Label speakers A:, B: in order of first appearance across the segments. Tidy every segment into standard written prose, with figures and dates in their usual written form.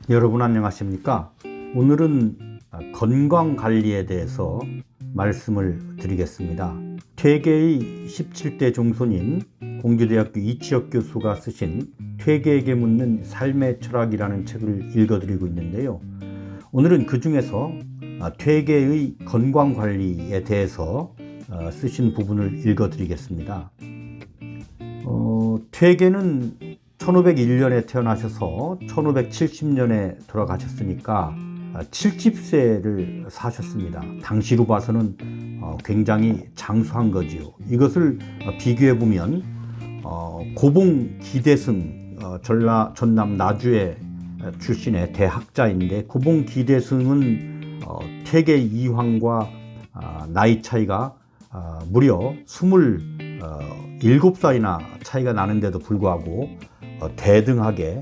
A: 여러분 안녕하십니까? 오늘은 건강 관리에 대해서 말씀을 드리겠습니다. 퇴계의 17대 종손인 공주대학교 이치혁 교수가 쓰신 퇴계에게 묻는 삶의 철학이라는 책을 읽어드리고 있는데요. 오늘은 그 중에서 퇴계의 건강 관리에 대해서 쓰신 부분을 읽어드리겠습니다. 퇴계는 1501년에 태어나셔서 1570년에 돌아가셨으니까 70세를 사셨습니다. 당시로 봐서는 굉장히 장수한 거지요. 이것을 비교해 보면 고봉 기대승, 전남 나주의 출신의 대학자인데, 고봉 기대승은 퇴계 이황과 나이 차이가 무려 27살이나 차이가 나는데도 불구하고 대등하게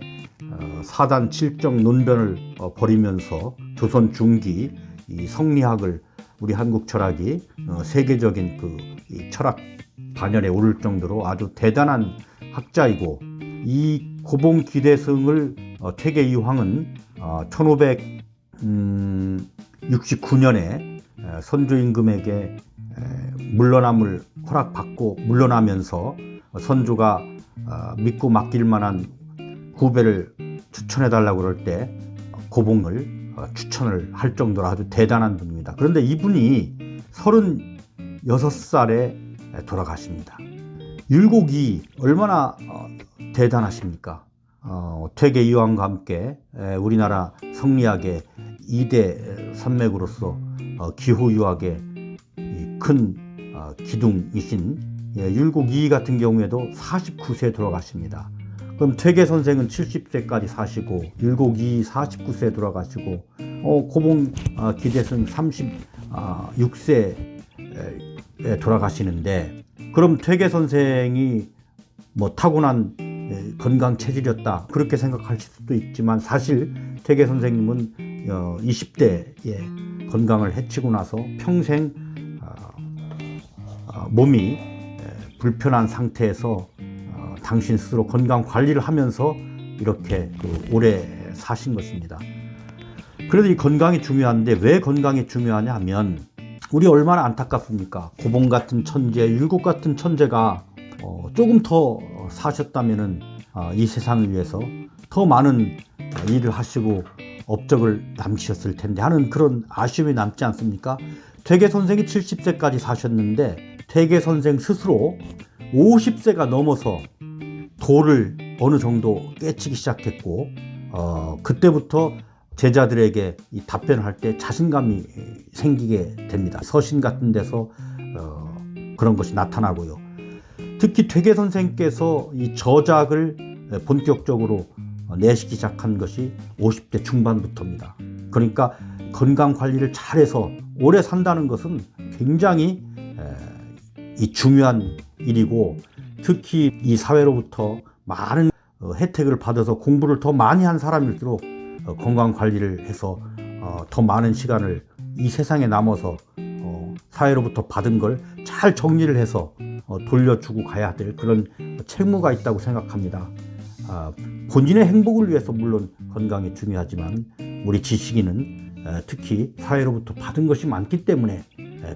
A: 사단 칠정 논변을 벌이면서 조선 중기 이 성리학을, 우리 한국 철학이 세계적인 이 철학 반열에 오를 정도로 아주 대단한 학자이고, 이 고봉 기대승을 퇴계 이황은 1569년에 선조 임금에게 물러남을 허락받고 물러나면서 선조가 믿고 맡길 만한 후배를 추천해 달라고 그럴 때 고봉을 추천을 할 정도로 아주 대단한 분입니다. 그런데 이분이 36살에 돌아가십니다. 율곡이 얼마나 대단하십니까? 퇴계 이황과 함께 우리나라 성리학의 2대 산맥으로서 기호유학의 큰 기둥이신 율곡이 같은 경우에도 49세에 돌아가십니다. 그럼 퇴계 선생은 70세까지 사시고, 율곡이 49세에 돌아가시고, 고봉 기대승 36세에 돌아가시는데, 그럼 퇴계 선생이 타고난 건강 체질이었다, 그렇게 생각하실 수도 있지만, 사실 퇴계 선생님은 20대에 건강을 해치고 나서 평생 몸이 불편한 상태에서 당신 스스로 건강 관리를 하면서 이렇게 오래 사신 것입니다. 그래도 이 건강이 중요한데, 왜 건강이 중요하냐 하면, 우리 얼마나 안타깝습니까? 고봉 같은 천재, 율곡 같은 천재가 조금 더 사셨다면은 이 세상을 위해서 더 많은 일을 하시고 업적을 남기셨을 텐데 하는 그런 아쉬움이 남지 않습니까? 퇴계 선생이 70세까지 사셨는데, 퇴계 선생 스스로 50세가 넘어서 도를 어느 정도 깨치기 시작했고, 그때부터 제자들에게 이 답변을 할 때 자신감이 생기게 됩니다. 서신 같은 데서 그런 것이 나타나고요. 특히 퇴계 선생께서 이 저작을 본격적으로 내시기 시작한 것이 50대 중반부터입니다. 그러니까 건강 관리를 잘해서 오래 산다는 것은 굉장히 중요한 일이고, 특히 이 사회로부터 많은 혜택을 받아서 공부를 더 많이 한 사람일수록 건강 관리를 해서 더 많은 시간을 이 세상에 남아서 사회로부터 받은 걸 잘 정리를 해서 돌려주고 가야 될 그런 책무가 있다고 생각합니다. 본인의 행복을 위해서 물론 건강이 중요하지만, 우리 지식인은 특히 사회로부터 받은 것이 많기 때문에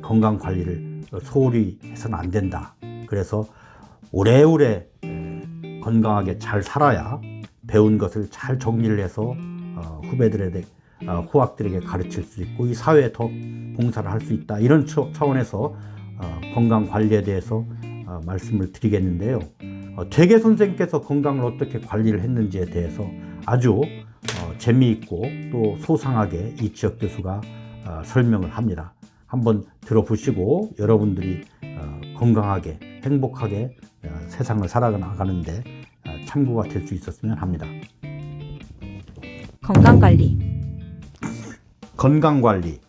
A: 건강 관리를 소홀히 해서는 안 된다. 그래서 오래오래 건강하게 잘 살아야 배운 것을 잘 정리를 해서 후배들에게, 후학들에게 가르칠 수 있고, 이 사회에 더 봉사를 할 수 있다. 이런 차원에서 건강 관리에 대해서 말씀을 드리겠는데요. 퇴계 선생께서 건강을 어떻게 관리를 했는지에 대해서 아주 재미있고 또 소상하게 이치혁 교수가 설명을 합니다. 한번 들어보시고 여러분들이 건강하게 행복하게 세상을 살아나가는데 참고가 될 수 있었으면 합니다.
B: 건강관리.
A: 건강관리.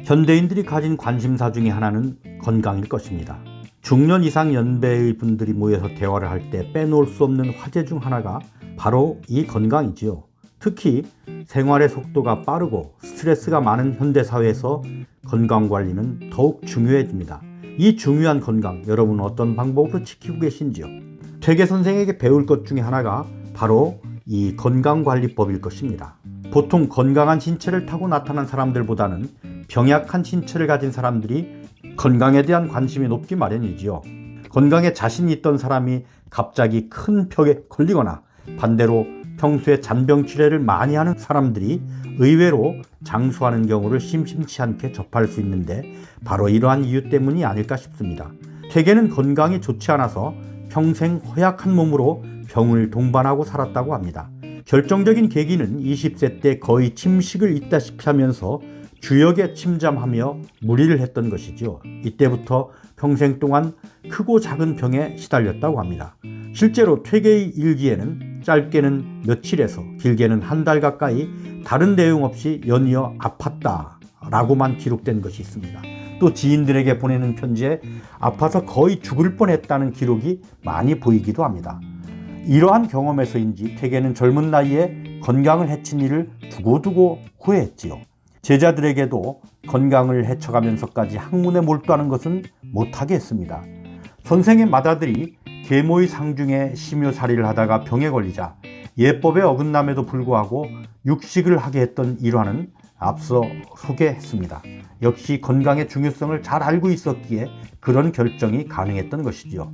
A: 현대인들이 가진 관심사 중에 하나는 건강일 것입니다. 중년 이상 연배의 분들이 모여서 대화를 할 때 빼놓을 수 없는 화제 중 하나가 바로 이 건강이지요. 특히 생활의 속도가 빠르고 스트레스가 많은 현대사회에서 건강관리는 더욱 중요해집니다. 이 중요한 건강, 여러분은 어떤 방법으로 지키고 계신지요? 퇴계 선생에게 배울 것 중에 하나가 바로 이 건강관리법일 것입니다. 보통 건강한 신체를 타고 나타난 사람들보다는 병약한 신체를 가진 사람들이 건강에 대한 관심이 높기 마련이지요. 건강에 자신이 있던 사람이 갑자기 큰 병에 걸리거나 반대로 평소에 잔병 치레를 많이 하는 사람들이 의외로 장수하는 경우를 심심치 않게 접할 수 있는데 바로 이러한 이유 때문이 아닐까 싶습니다. 퇴계는 건강이 좋지 않아서 평생 허약한 몸으로 병을 동반하고 살았다고 합니다. 결정적인 계기는 20세 때 거의 침식을 잊다시피 하면서 주역에 침잠하며 무리를 했던 것이죠. 이때부터 평생 동안 크고 작은 병에 시달렸다고 합니다. 실제로 퇴계의 일기에는 짧게는 며칠에서 길게는 한 달 가까이 다른 내용 없이 연이어 아팠다 라고만 기록된 것이 있습니다. 또 지인들에게 보내는 편지에 아파서 거의 죽을 뻔했다는 기록이 많이 보이기도 합니다. 이러한 경험에서인지 퇴계는 젊은 나이에 건강을 해친 일을 두고두고 후회했지요. 제자들에게도 건강을 해쳐가면서까지 학문에 몰두하는 것은 못하게 했습니다. 선생의 맏아들이 계모의 상중에 심효살이를 하다가 병에 걸리자 예법에 어긋남에도 불구하고 육식을 하게 했던 일화는 앞서 소개했습니다. 역시 건강의 중요성을 잘 알고 있었기에 그런 결정이 가능했던 것이지요.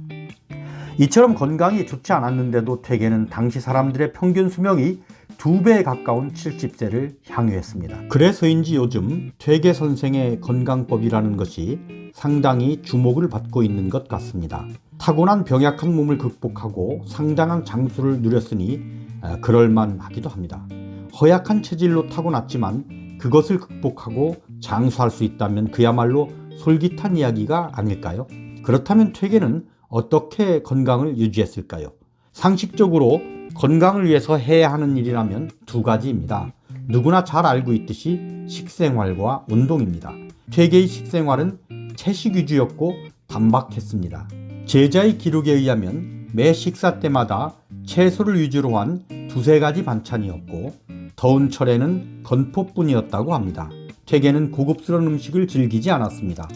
A: 이처럼 건강이 좋지 않았는데도 퇴계는 당시 사람들의 평균 수명이 2배에 가까운 70세를 향유했습니다. 그래서인지 요즘 퇴계 선생의 건강법이라는 것이 상당히 주목을 받고 있는 것 같습니다. 타고난 병약한 몸을 극복하고 상당한 장수를 누렸으니 그럴만하기도 합니다. 허약한 체질로 타고났지만 그것을 극복하고 장수할 수 있다면 그야말로 솔깃한 이야기가 아닐까요? 그렇다면 퇴계는 어떻게 건강을 유지했을까요? 상식적으로 건강을 위해서 해야 하는 일이라면 2가지입니다. 누구나 잘 알고 있듯이 식생활과 운동입니다. 퇴계의 식생활은 채식 위주였고 단박했습니다. 제자의 기록에 의하면 매 식사 때마다 채소를 위주로 한 2-3가지 반찬이었고 더운 철에는 건포뿐이었다고 합니다. 퇴계는 고급스러운 음식을 즐기지 않았습니다.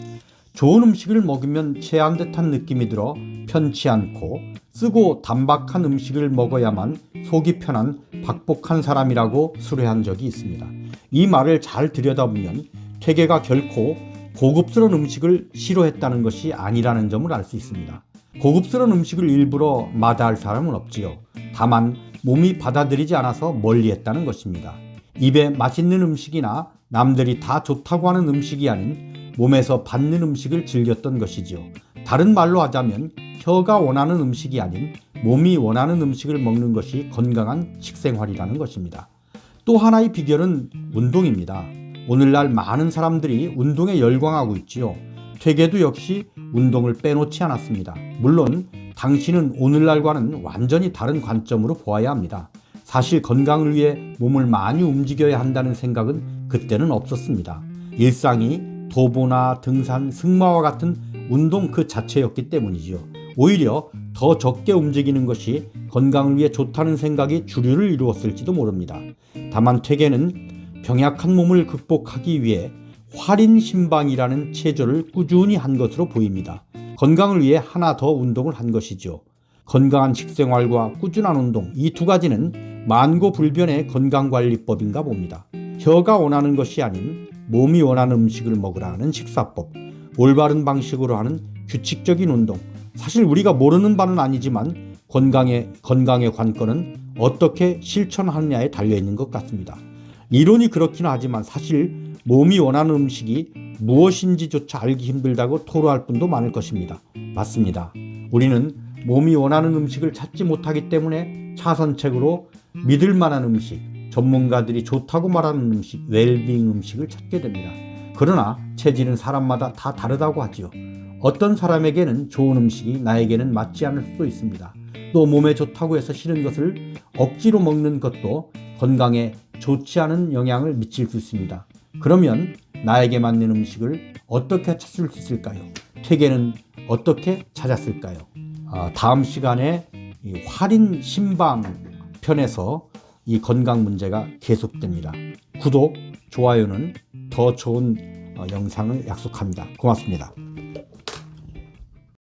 A: 좋은 음식을 먹으면 체한 듯한 느낌이 들어 편치 않고 쓰고 단박한 음식을 먹어야만 속이 편한 박복한 사람이라고 수레한 적이 있습니다. 이 말을 잘 들여다보면 퇴계가 결코 고급스러운 음식을 싫어했다는 것이 아니라는 점을 알 수 있습니다. 고급스러운 음식을 일부러 마다할 사람은 없지요. 다만 몸이 받아들이지 않아서 멀리했다는 것입니다. 입에 맛있는 음식이나 남들이 다 좋다고 하는 음식이 아닌 몸에서 받는 음식을 즐겼던 것이지요. 다른 말로 하자면 혀가 원하는 음식이 아닌 몸이 원하는 음식을 먹는 것이 건강한 식생활이라는 것입니다. 또 하나의 비결은 운동입니다. 오늘날 많은 사람들이 운동에 열광하고 있지요. 퇴계도 역시 운동을 빼놓지 않았습니다. 물론 당신은 오늘날과는 완전히 다른 관점으로 보아야 합니다. 사실 건강을 위해 몸을 많이 움직여야 한다는 생각은 그때는 없었습니다. 일상이 도보나 등산, 승마와 같은 운동 그 자체였기 때문이죠. 오히려 더 적게 움직이는 것이 건강을 위해 좋다는 생각이 주류를 이루었을지도 모릅니다. 다만 퇴계는 병약한 몸을 극복하기 위해 활인신방이라는 체조를 꾸준히 한 것으로 보입니다. 건강을 위해 하나 더 운동을 한 것이죠. 건강한 식생활과 꾸준한 운동, 이 2가지는 만고불변의 건강관리법인가 봅니다. 혀가 원하는 것이 아닌 몸이 원하는 음식을 먹으라는 식사법, 올바른 방식으로 하는 규칙적인 운동. 사실 우리가 모르는 바는 아니지만 건강의 관건은 어떻게 실천하느냐에 달려있는 것 같습니다. 이론이 그렇긴 하지만 사실 몸이 원하는 음식이 무엇인지조차 알기 힘들다고 토로할 분도 많을 것입니다. 맞습니다. 우리는 몸이 원하는 음식을 찾지 못하기 때문에 차선책으로 믿을 만한 음식, 전문가들이 좋다고 말하는 음식, 웰빙 음식을 찾게 됩니다. 그러나 체질은 사람마다 다 다르다고 하지요. 어떤 사람에게는 좋은 음식이 나에게는 맞지 않을 수도 있습니다. 또 몸에 좋다고 해서 싫은 것을 억지로 먹는 것도 건강에 좋지 않은 영향을 미칠 수 있습니다. 그러면 나에게 맞는 음식을 어떻게 찾을 수 있을까요? 퇴계는 어떻게 찾았을까요? 다음 시간에 이 활인 신방 편에서 이 건강 문제가 계속됩니다. 구독, 좋아요는 더 좋은 영상을 약속합니다. 고맙습니다.